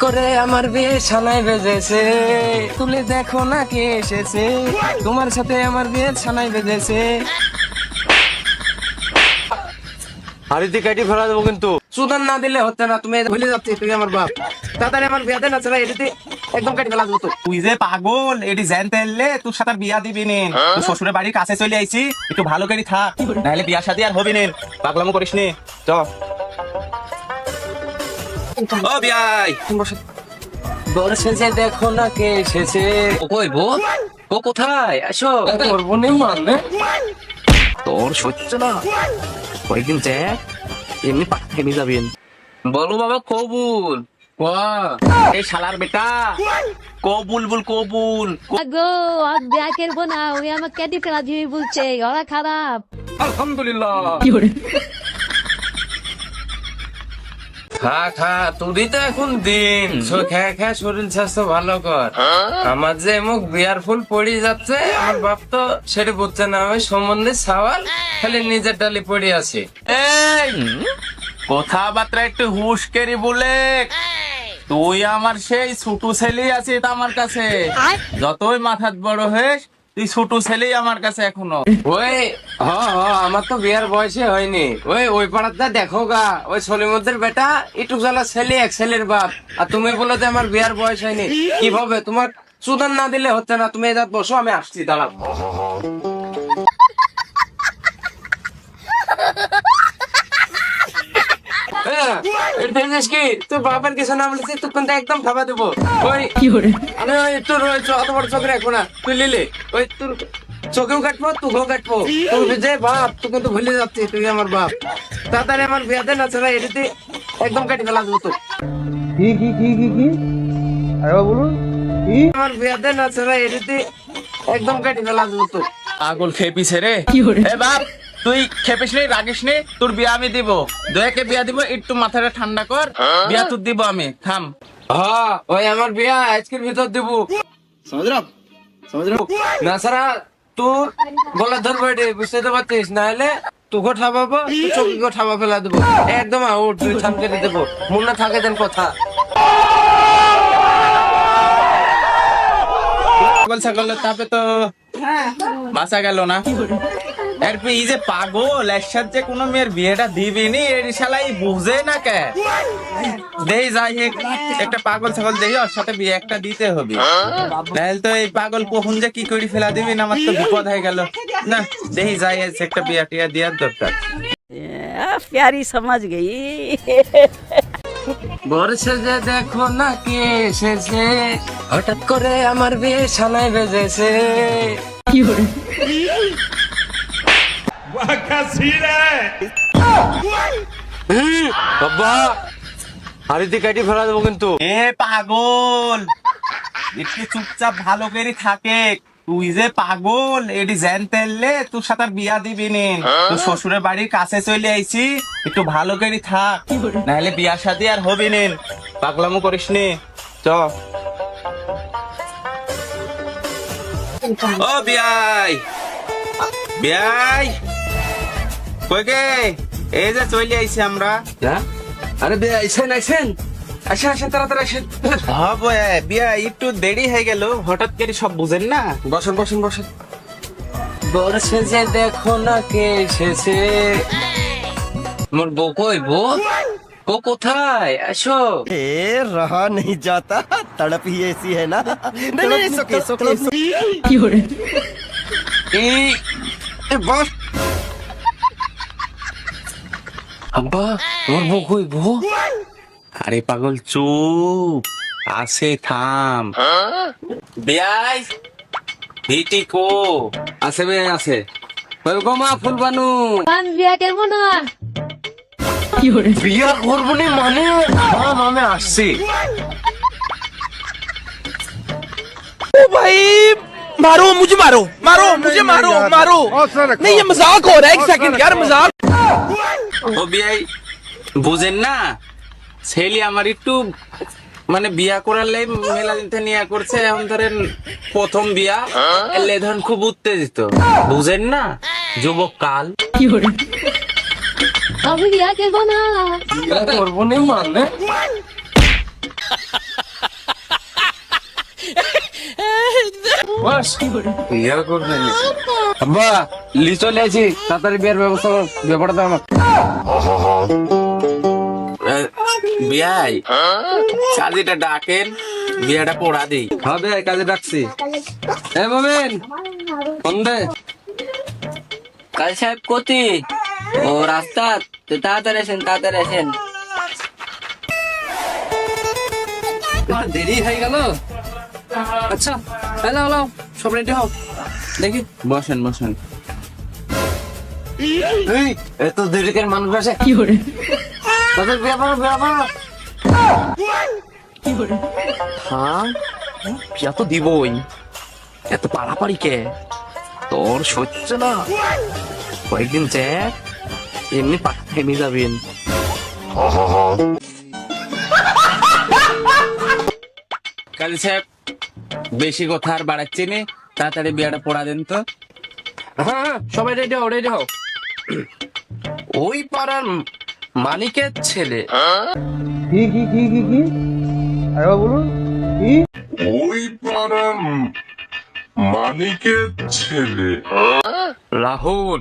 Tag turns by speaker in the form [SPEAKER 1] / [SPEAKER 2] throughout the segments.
[SPEAKER 1] করে আমার বিয়ে সানাই বেজেছে, তুলে দেখো না কে এসেছে, তোমার সাথে আমার বিয়ে সানাই বেজেছে।
[SPEAKER 2] হাড়িতে কাটি ফেলা দেবো কিন্তু।
[SPEAKER 1] সুদান না দিলে হচ্ছে না, তুমি ভুলে যাচ্ছি তুই আমার বাপ। তাড়াতাড়ি আমার বিয়ে দেন, না এটিতে একদম কাটি ফেলা দেবো। তো
[SPEAKER 3] তুই যে পাগল, এটি জানতে এলে তোর সাথে আর বিয়া দিবি নে। তোর শ্বশুরের বাড়ির কাছে চলে আইছি, একটু ভালো করে থাক, নাহলে বিয়া শাদী আর হবি নে। পাগলামো করিস নি, চ। ও বিয়াই,
[SPEAKER 1] বলছে যে দেখো না কে এসেছে। কই বো, ও কোথায়? আসো। করবো নি মানে তোর সহ্য না, কয়েকদিন দেখ এমনি পাঠিয়ে নিয়ে যাবেন। বলো বাবা কবুল।
[SPEAKER 3] এই শালার বেটা কবুল বল, কবুল।
[SPEAKER 4] গো আর বিয়া করবো না, ওই আমার কেটে ফেলা দিবি বলছে, ওরা খারাপ।
[SPEAKER 1] আলহামদুলিল্লাহ। খা খা, তোরই তো এখন দিন। খা খা, শরীর স্বাস্থ্য ভালো কর। আমার যে মুখ বিয়ার ফুল পড়ে যাচ্ছে, আমার বাপ তো সেটা বুঝছে না। আমি সম্বন্ধে সওয়াল খালি নিজের ডালি পড়ে আছে।
[SPEAKER 3] এই কথাবার্তা একটু হুশ করে বলে। তুই আমার সেই ছোট ছেলে আছিস আমার কাছে, যতই মাথাত বড় হয়েস তুই ছোট ছেলেই আমার কাছে এখনো।
[SPEAKER 1] ওই আমার তো বিয়ার বয়সে হয়নি। ওই পাড়াতে দেখো গা, ওই সলিমুদ্দের বেটা একটু জ্বালা ছেলে, এক ছেলের বাপ। আর তুমি বলো যে আমার বিয়ার বয়স হয়নি। কিভাবে? তোমার সুদান না দিলে হচ্ছে না। তুমি এবার বসো, আমি আসছি, দাঁড়াও। কি তোর বাবার কিছু নাম লিখছি, তুই কিন্তু একদম খাবা দেবো। ওই আরে ওই তোর অত বড় চোখ রাখবো না, তুই লিলে ওই তোর চোখেও কাটবো, তোকেও কাটবো। তুই যে বাপ, তুই কিন্তু ভুলে যাচ্ছি তুই আমার বাপ। তাড়াতাড়ি আমার বিয়ে দেন, না ছাড়া এটিতে একদম কাটি ফেলা দেবো। তো আমার বিয়ে দেন, না ছাড়া এটিতে একদম কাটি ফেলা দেবো। তো
[SPEAKER 3] পাগল খেপিছে রে। এ বাপ, তুই খেপিস নি, রাগিস নি, তোর বিয়া আমি দিব। দয়াকে বিয়া দিব, একটু মাথাটা ঠান্ডা কর, বিয়া তোর দিব আমি। থাম।
[SPEAKER 1] হ্যাঁ, ওই আমার বিয়ে আজকের ভিতর দেবো। না ছাড়া তোর গলা ধরবো, এটি বুঝতে তো পারছিস। না হলে তোকে ঠাবাবো, চোখে ঠাবা ফেলা দেবো একদম। আউট, তুই থামকে দেবো। মনে থাকে দেন কথা।
[SPEAKER 3] পাগল ছাগল তাপে তো বাঁচা গেল না। এরপর এই যে পাগল, এর সাথে কোনো মেয়ের বিয়েটা দিবিনি, এর শালাই বুঝে না কে। দেই যাই একটা পাগল ছাগল দেই, ওর সাথে বিয়ে একটা দিতে হবে। নাহলে তো এই পাগল কখন যে কি করে ফেলা দিবি না, আমার তো বিপদ হয়ে গেল। না দেই যাই একটা বিয়ে টিয়া দেওয়ার দরকার।
[SPEAKER 5] प्यारी समझ गई।
[SPEAKER 1] বলছে যে দেখো না কে এসেছে, হঠাৎ করে আমার বিয়ে সানাই বেজেছে।
[SPEAKER 2] বাবা হাড়িতে কাটি ফেলা দেবো কিন্তু।
[SPEAKER 3] এ পাগল, একটু চুপচাপ ভালো করে থাকে। তুই যে পাগল, এটি জানতে এলে তোর সাথে আর বিয়া দিবি নে। তোর শ্বশুরের বাড়ির কাছে চলে আইছি, একটু ভালো করে থাক, নাহলে বিয়া শাদী আর হবি নে। পাগলামো করিস নি, চ। ও বিয়াই, বিয়াই কই গে? এই যে চলে আইছি আমরা।
[SPEAKER 1] আরে বিয়ে আইসেন, আইসেন, আসেন আসেন, তাড়াতাড়ি আসেন।
[SPEAKER 3] হবো বিয়া, একটু দেরি হয়ে গেল, হঠাৎ করে সব বুঝেন না।
[SPEAKER 1] বসেন বসেন বসেন। বলছে যে দেখো না কে এসেছে। মোর বউ কই? বউ ও কোথায়? আসো।
[SPEAKER 6] रहा नहीं जाता, तड़प ही ऐसी है ना। नहीं नहीं, it's okay, it's okay, it's okay।
[SPEAKER 1] বস। আব্বা, মোর বউ কই? বউ
[SPEAKER 3] আরে পাগল চুপ, আসে থাম। বিয়াই ভিটি কো
[SPEAKER 1] আছে, বে আছে। ওই গো মা ফুল বানু,
[SPEAKER 4] আমি বিয়া করবো না।
[SPEAKER 1] বিয়া করবো নি মানে? আমি আসছি।
[SPEAKER 7] ओ भाई मारो मुझे, मारो मारो मुझे, मारो मारो। नहीं ये मजाक हो रहा है, एक सेकंड यार, मजाक।
[SPEAKER 3] ও বিয়াই বুঝেন না, ছেলে আমার একটু মানে বিয়া করালে মেলা দিতে নিয়ে করছে। এখন ধরেন প্রথম বিয়া, এলে ধরেন খুব উত্তেজিত, বুঝেন না, যুবক কাল।
[SPEAKER 4] আমি বিয়া করবো না।
[SPEAKER 1] বিয়া করবো নি মানে? বস বিয়ে করবেন আব্বা লি চলে আছি তাড়াতাড়ি বিয়ের ব্যবস্থা কর ব্যাপারটা তো আমার
[SPEAKER 3] বিয়াই কাজীটা ডাকেন বিয়াটা পড়া দেই
[SPEAKER 1] হবে কাজে ডাকছি এ মোমেন ফোন দে
[SPEAKER 8] কাল সাহেব কোথি ও রাস্তা তাড়াতাড়ি আসেন
[SPEAKER 1] দেরি হয়ে গেল আচ্ছা হ্যালো হ্যালো সব রেডি হও দেখি
[SPEAKER 3] বসেন
[SPEAKER 2] এই এত দেরিকের মানুষ আসে তাদের ব্যাপার
[SPEAKER 3] হ্যাঁ বিয়া তো দিবই এত পাড়াপাড়ি কে তোর সহ্য না কয়েকদিন জ্যাক এমনি পাখা থেমে যাবেন কাজী সাহেব বেশি কথা আর বাড়াচ্ছি নি তাড়াতাড়ি বিয়াটা পড়া দেন তো
[SPEAKER 1] হ্যাঁ সবাই রেডি হও ওই পাড়ার মানিকের ছেলে
[SPEAKER 9] ওই পাড়ার মানিকের ছেলে
[SPEAKER 1] রাহুল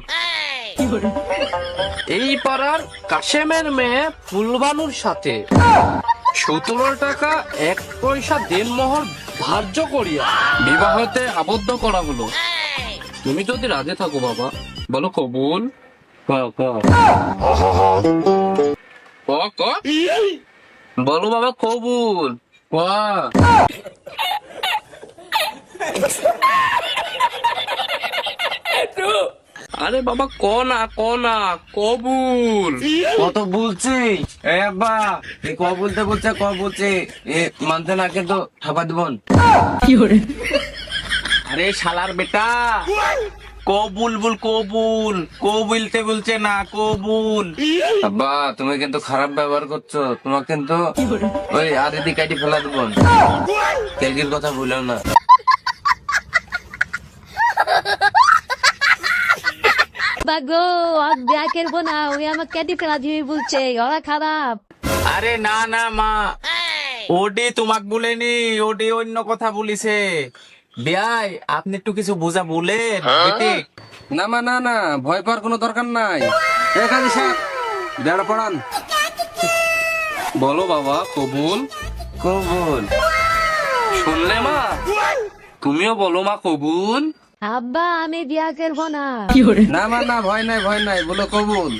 [SPEAKER 1] এই পাড়ার কাশেমের মেয়ে ফুলবানুর সাথে 17 টাকা 1 পয়সা দেনমোহর ধার্য করিয়া বিবাহতে আবদ্ধ করা হলো তুমি যদি রাজি থাকো বাবা বলো কবুল বলো বাবা কবুল আরে বাবা ক না কবুল
[SPEAKER 2] কত বলছি
[SPEAKER 1] এ আব্বা এই ক বলছে এ মানতে না কিন্তু ঠাপা দিবন
[SPEAKER 3] আরে শালার বেটা কবুল কবুলতে বলছে না কবুল
[SPEAKER 1] আব্বা তুমি কিন্তু খারাপ ব্যবহার করছো তোমাকে কিন্তু ওই আরে কাটি ফেলা দিবন তেলগির কথা ভুলেও না
[SPEAKER 4] বাগো আর বিয়া করবো না ওই আমাকে কেটে ফেলা দিবি বলছে ওরা খারাপ
[SPEAKER 3] আরে না মা ওডি তোমাক বলেনি ওডি অন্য কথা বলিছে বিয়াই আপনি একটু কিছু বোঝা বলেন বেটি
[SPEAKER 1] না মা না ভয় পাওয়ার কোনো দরকার নাই এখানে সাহেব বেড়া পড়ান বলো বাবা কবুল শুনলে মা তুমিও বলো মা কবুল
[SPEAKER 4] আব্বা আমি বিয়া করবো না
[SPEAKER 1] না মা না ভয় নাই বলো কবুল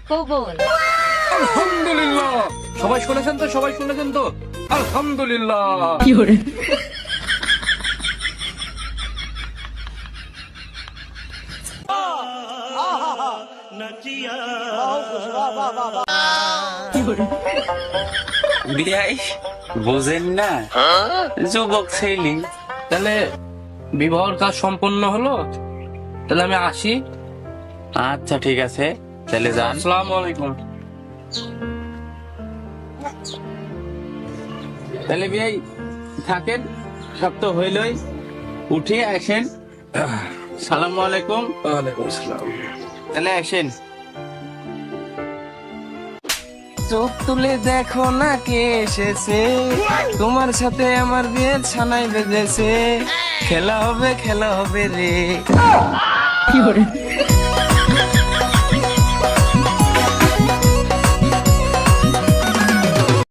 [SPEAKER 4] কবুল
[SPEAKER 1] আলহামদুলিল্লাহ সবাই শুনেছেন তো আলহামদুলিল্লাহ
[SPEAKER 3] বিয়াই বোঝেন না যুবক ছেলে
[SPEAKER 1] তাহলে বিবাহর কাজ সম্পন্ন হলো তাহলে আমি আসি
[SPEAKER 3] আচ্ছা ঠিক আছে তাহলে যান
[SPEAKER 1] আসসালামু আলাইকুম
[SPEAKER 3] তাহলে বিয়াই থাকেন সব তো হইলই উঠে আসেন সালামু আলাইকুম
[SPEAKER 1] ওয়ালাইকুম আসসালাম
[SPEAKER 3] তাহলে আসেন
[SPEAKER 1] চোখ তুলে দেখো না কে এসেছে তোমার সাথে আমার বিয়ের ছানাই বেজেছে খেলা হবে রে